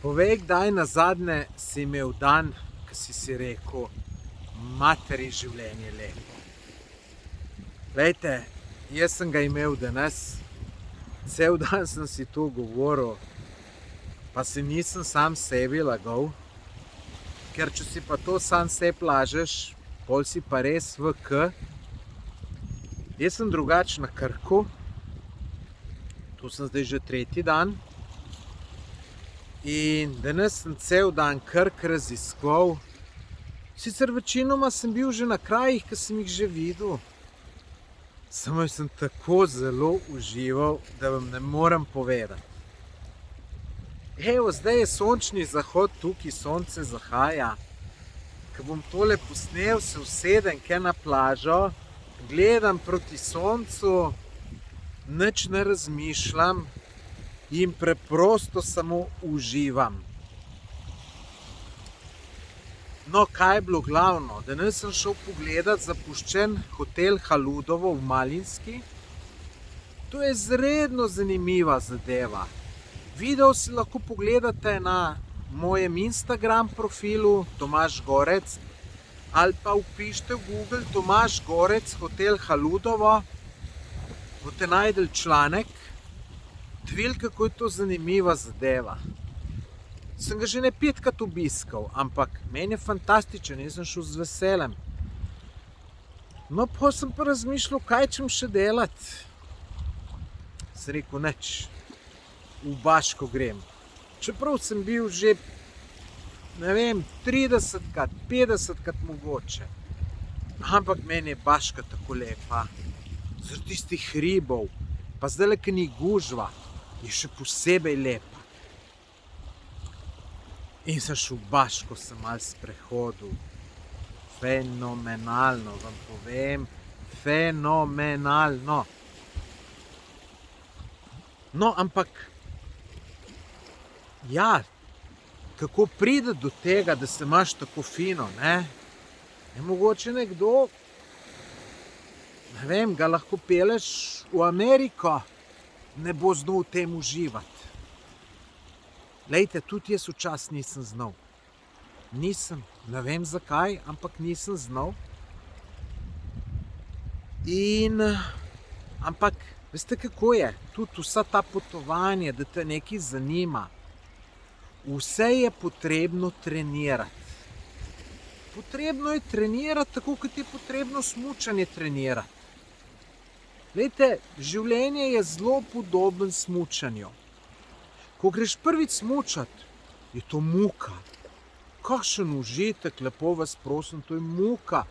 Povej, kdaj nazadnje si imel dan, ko si rekel, materi življenje lepo. Glejte, jaz sem ga imel danes, cel dan sem si to govoril, pa si nisem sam sebi lagal, ker če si pa to sam sebi lažeš, pol si pa res v K. Jaz sem drugač na Krku, tu sem zdaj že tretji dan. In danes sem cel dan Krk raziskoval. Sicer večinoma sem bil že na krajih, ki sem jih že videl. Samo sem tako zelo užival, da vam ne morem povedati. Evo, zdaj je sončni zahod, tukaj sonce zahaja. Ko bom tole posnel, se usedem kje na plažo, gledam proti soncu, nič ne razmišljam in preprosto samo uživam. No, kaj je bilo glavno? Danes sem šel pogledat zapuščen hotel Haludovo v Malinski. To je izredno zanimiva zadeva. Video si lahko pogledate na mojem Instagram profilu Tomaž Gorec ali pa vpišite v Google Tomaž Gorec hotel Haludovo. Boste najdel članek. Tvil, kako je to zanimiva zadeva. Sem ga že ne 5krat obiskal, ampak meni je fantastičen, jaz sem šel z veseljem. No, pa sem pa razmišljal, kaj čem še delati. Sem rekel, nič, v Baško grem. Čeprav sem bil že, ne vem, 30krat, 50krat mogoče. Ampak meni je Baška tako lepa. Zaradi tistih hribov, pa zdajle, ko ni gužva, je še posebej lepa. In sem šel v Baško, sem malo sprehodil. Fenomenalno, vam povem, fenomenalno. No, ampak, ja, kako pride do tega, da se imaš tako fino, ne? Je mogoče nekdo, ne vem, ga lahko peleš v Ameriko, ne bo znal v tem uživati. Glejte, tudi jaz včasih nisem znal. Nisem, ne vem zakaj, ampak nisem znal. Ampak, veste kako je? Tudi vsa ta potovanja, da te nekaj zanima. Vse je potrebno trenirati. Potrebno je trenirati, tako kot je potrebno smučanje trenirati. Glejte, življenje je zelo podobno smučanju. Ko greš prvič smučat, je to muka. Kakšen užitek, lepo vas prosim, to je muka.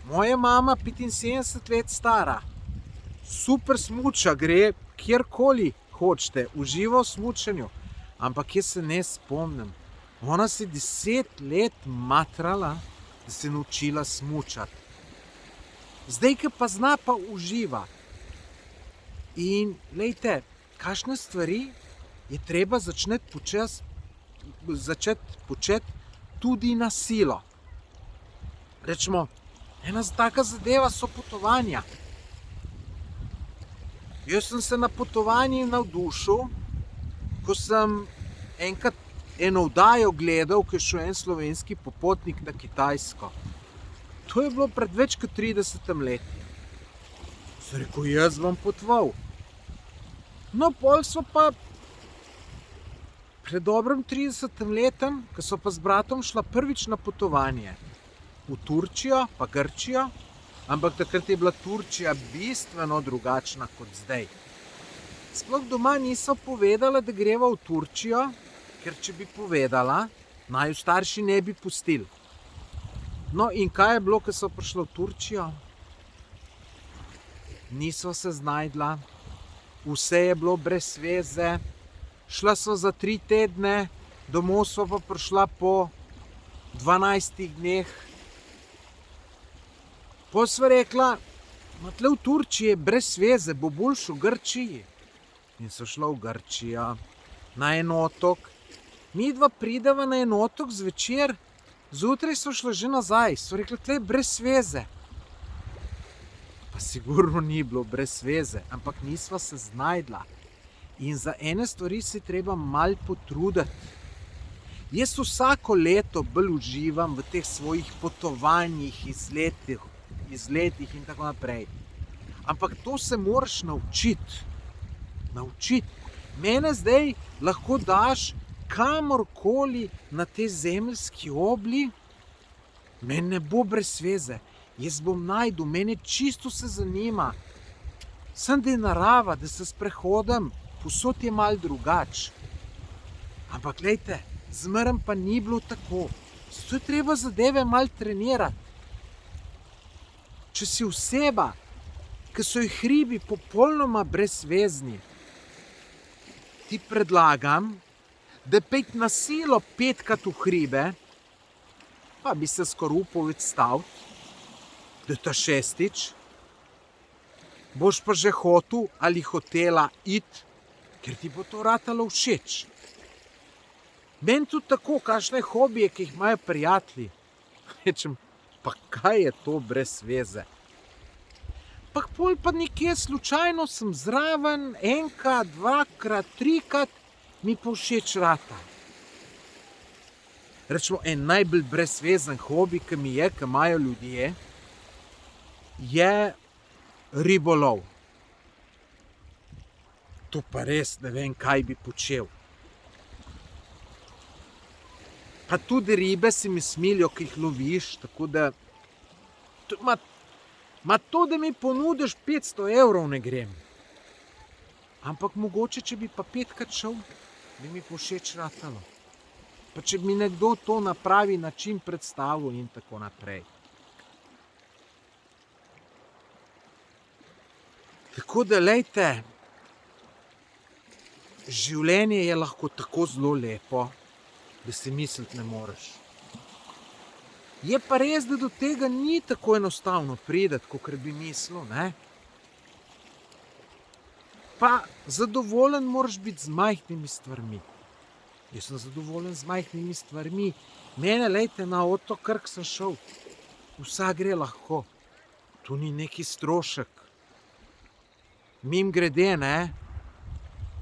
Moja mama, 75 let stara, super smuča, gre kjerkoli hočete, uživa v smučanju. Ampak jaz se ne spomnim. Ona se 10 let matrala, da se je naučila smučati. Zdaj, ki pa zna, pa uživa. In, glejte, kakšne stvari je treba začeti početi tudi na silo. Rečemo, ena taka zadeva so potovanja. Jaz sem se na potovanji navdušil, ko sem enkrat eno oddajo gledal, ko je šel en slovenski popotnik na Kitajsko. To je bilo pred več kot 30 leti. Sem rekel, jaz bom potoval. No, pol so pa pred dobrim 30 letem, ko so pa z bratom šla prvič na potovanje v Turčijo, pa Grčijo, ampak takrat je bila Turčija bistveno drugačna kot zdaj. Sploh doma niso povedala, da greva v Turčijo, ker če bi povedala, naju starši ne bi pustili. No, in kaj je bilo, ko so prišla v Turčijo? Niso se znajdla. Vse je bilo brez veze, šla so za 3 tedne, domov so pa prišla po 12 dneh. Potem sva rekla, tle v Turčiji je brez veze, bo boljše v Grčiji. In so šla v Grčijo, na en otok. Midva prideva na en otok zvečer, zjutraj so šla že nazaj, so rekla, tle je brez veze. Pa sigurno ni bilo brez veze, ampak nisva se znajdla. In za ene stvari se treba mal potruditi. Jaz vsako leto bolj uživam v teh svojih potovanjih, izletih in tako naprej. Ampak to se moraš naučiti. Mene zdaj lahko daš kamorkoli na tej zemeljski obli, meni ne bo brez veze. Jaz bom našel, mene čisto se zanima. Sem da je narava, da se sprehodim, povsod je malo drugače. Ampak glejte, zmeraj pa ni bilo tako. Zato je treba zadeve malo trenirati. Če si oseba, ki so jih hribi popolnoma brezvezni, ti predlagam, da pejt na silo 5krat v hribe, pa bi se skoraj upal staviti, da ta 6. Boš pa že hotel ali hotela iti, ker ti bo to ratalo všeč. Meni tudi tako, kakšne hobije, ki jih imajo prijatelji. Rečem, pa kaj je to brez veze? Pa pol pa nekje slučajno sem zraven, 1, 2, 3, mi pa všeč rata. Rečemo, en najbolj brezvezen hobi, ki mi je, ki imajo ljudje, je ribolov. To pa res ne vem, kaj bi počel. Pa tudi ribe se mi smilijo, ki jih loviš, tako da to, da mi ponudiš 500 evrov, ne grem. Ampak mogoče, če bi pa 5krat šel, bi mi všeč ratalo. Pa če bi mi nekdo to na pravi način predstavil in tako naprej. Tako da, lejte, življenje je lahko tako zelo lepo, da si misliti ne moreš. Je pa res, da do tega ni tako enostavno priti, kot bi mislil, ne? Pa zadovoljen moraš biti z majhnimi stvarmi. Jaz sem zadovoljen z majhnimi stvarmi. Mene, lejte, na otok Krk sem šel. Vsak gre lahko. To ni neki strošek. Mimogrede, ne?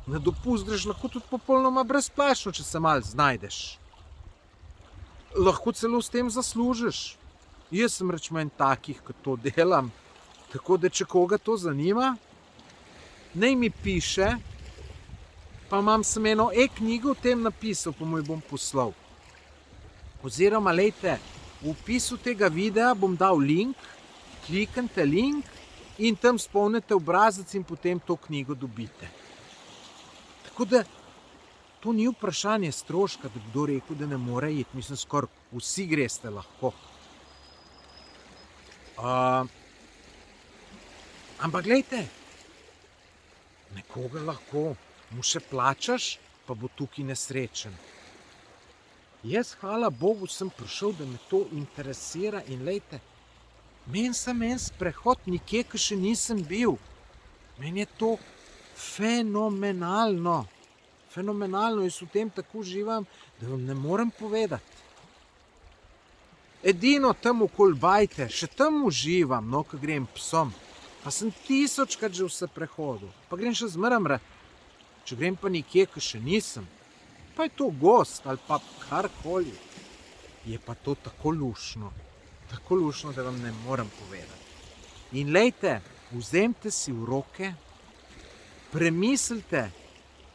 Na dopust greš lahko tudi popolnoma brezplačno, če se malo znajdeš. Lahko celo s tem zaslužiš. Jaz sem rečemo en takih, ki to delam. Tako da, če koga to zanima, naj mi piše, pa sem eno e-knjigo o tem napisal, pa mu jo bom poslal. Oziroma, lejte, v opisu tega videa bom dal link, kliknite link in tam spolnite obrazec in potem to knjigo dobite. Tako da, to ni vprašanje stroška, da kdo rekel, da ne more iti. Mislim, skoraj vsi greste lahko. Ampak glejte, nekoga lahko, mu še plačaš, pa bo tukaj nesrečen. Jaz, hvala Bogu, sem prišel, da me to interesira in lejte, meni sem en sprehod nikje, ki še nisem bil. Meni je to fenomenalno. Fenomenalno, jaz v tem tako uživam, da vam ne morem povedati. Edino tam okoli Bajte, še tam uživam, no, ko grem psom. Pa sem 1000krat že vse prehodil. Pa grem še zmeraj, če grem pa nikje, ko še nisem. Pa je to gost ali pa karkoli. Je pa to tako lušno, da vam ne morem povedati. In lejte, vzemite si v roke, premislite,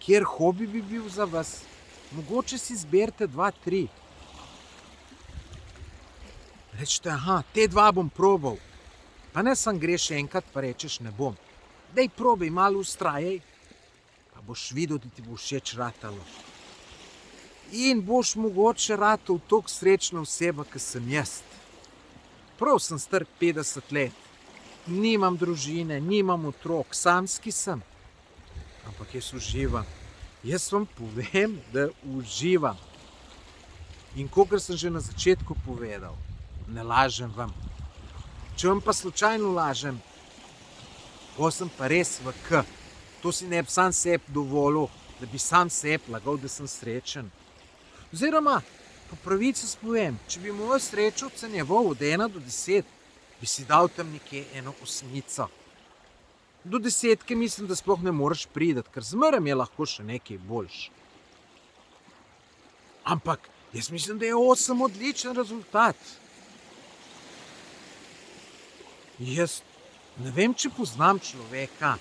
kjer hobi bi bil za vas. Mogoče si izberite 2, 3. Rečete, te 2 bom probal. Pa ne sam greš enkrat, pa rečeš, ne bom. Daj probaj, malo vztrajaj, pa boš videl, da ti bo všeč ratalo. In boš mogoče ratal toliko srečna oseba, kot sem jaz. Prav sem star 50 let. Nimam družine, nimam otrok, samski sem. Ampak jaz uživam. Jaz vam povem, da uživam. In kakor sem že na začetku povedal, ne lažem vam. Če vam pa slučajno lažem, potem sem pa res v K. To si ne bi sam sebi dovolil, da bi sam sebi lagal, da sem srečen. Oziroma, po pravici povem, če bi mojo srečo ocenjeval od 1 do 10, bi si dal tam nekje eno 8. Do 10 mislim, da sploh ne moreš priti, ker zmeraj je lahko še nekaj boljš. Ampak jaz mislim, da je 8 odličen rezultat. Jaz ne vem, če poznam človeka,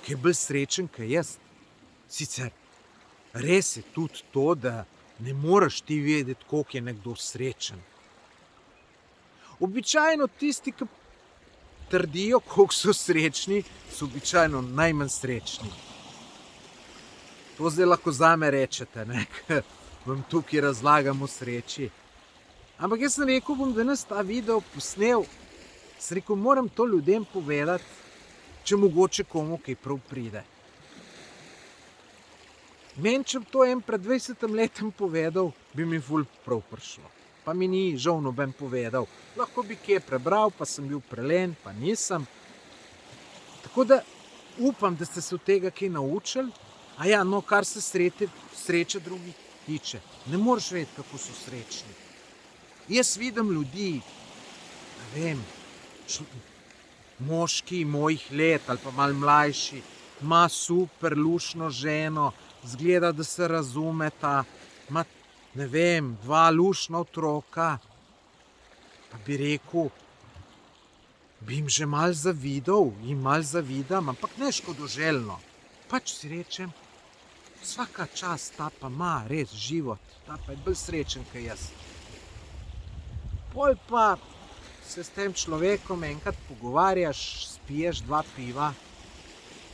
ki je bolj srečen kot jaz. Sicer res je tudi to, da ne moreš ti vedeti, koliko je nekdo srečen. Običajno tisti, ki trdijo, koliko so srečni, so običajno najmanj srečni. To zdaj lahko zame rečete, ne? Ker vam tukaj razlagam o sreči. Ampak jaz sem rekel, bom danes ta video posnel. Sem rekel, moram to ljudem povedati, če mogoče komu kaj prav pride. Meni, če bi to en pred 20 letem povedal, bi mi ful prav prišlo. Pa mi ni žal noben povedal. Lahko bi kje prebral, pa sem bil prelen, pa nisem. Tako da upam, da ste se od tega kaj naučili. A ja, no, kar se sreče drugih tiče. Ne moreš vedeti, kako so srečni. Jaz vidim ljudi, ne vem, moški mojih let ali pa malo mlajši, ima super lušno ženo, zgleda, da se razumeta, ima, ne vem, 2 lušna otroka. Pa bi rekel, bi jim že malo zavidal, jim malo zavidam, ampak ne škodoželjno. Pač si rečem, vsaka čast, ta pa ima res život, ta pa je bolj srečen kot jaz. Pol pa se s tem človekom enkrat pogovarjaš, spiješ 2 piva,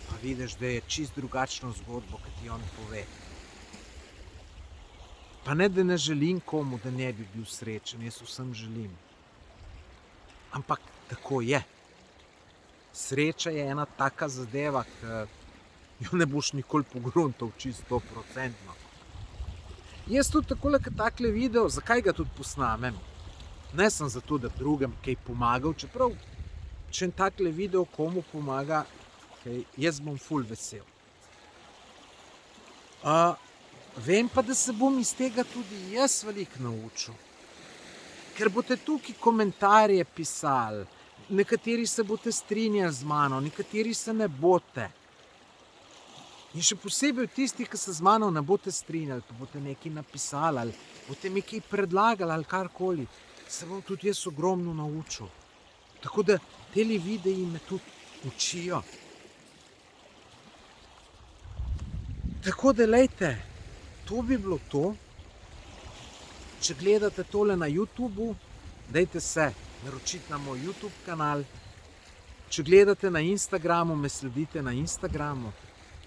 pa vidiš, da je čisto drugačno zgodbo, kot ti on pove. Pa ne, da ne želim komu, da ne bi bil srečen, jaz vsem želim. Ampak tako je. Sreča je ena taka zadeva, ki jo ne boš nikoli pogruntal čisto 100%. Jaz tudi takole, kot takle video, zakaj ga tudi posnamem? Ne sem zato, da drugem kaj pomagal, čeprav, če takle video komu pomaga, jaz bom ful vesel. Vem pa, da se bom iz tega tudi jaz veliko naučil. Ker boste tukaj komentarje pisali, nekateri se boste strinjali z mano, nekateri se ne boste. In še posebej tisti, ki se z mano ne boste strinjali, pa boste nekaj napisali, ali boste mi kaj predlagali, ali karkoli, se bom tudi jaz ogromno naučil. Tako da teli videi me tudi učijo. Tako da, lejte, to bi bilo to. Če gledate tole na YouTubu, dajte se naročiti na moj YouTube kanal. Če gledate na Instagramu, me sledite na Instagramu.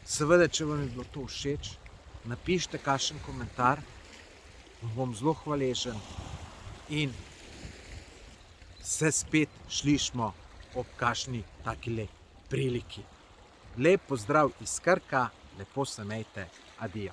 Seveda, če vam je bilo to všeč, napišite kakšen komentar, bom zelo hvaležen. In se spet slišimo ob kakšni takile priliki. Lep pozdrav iz Krka, lepo se imejte, adijo.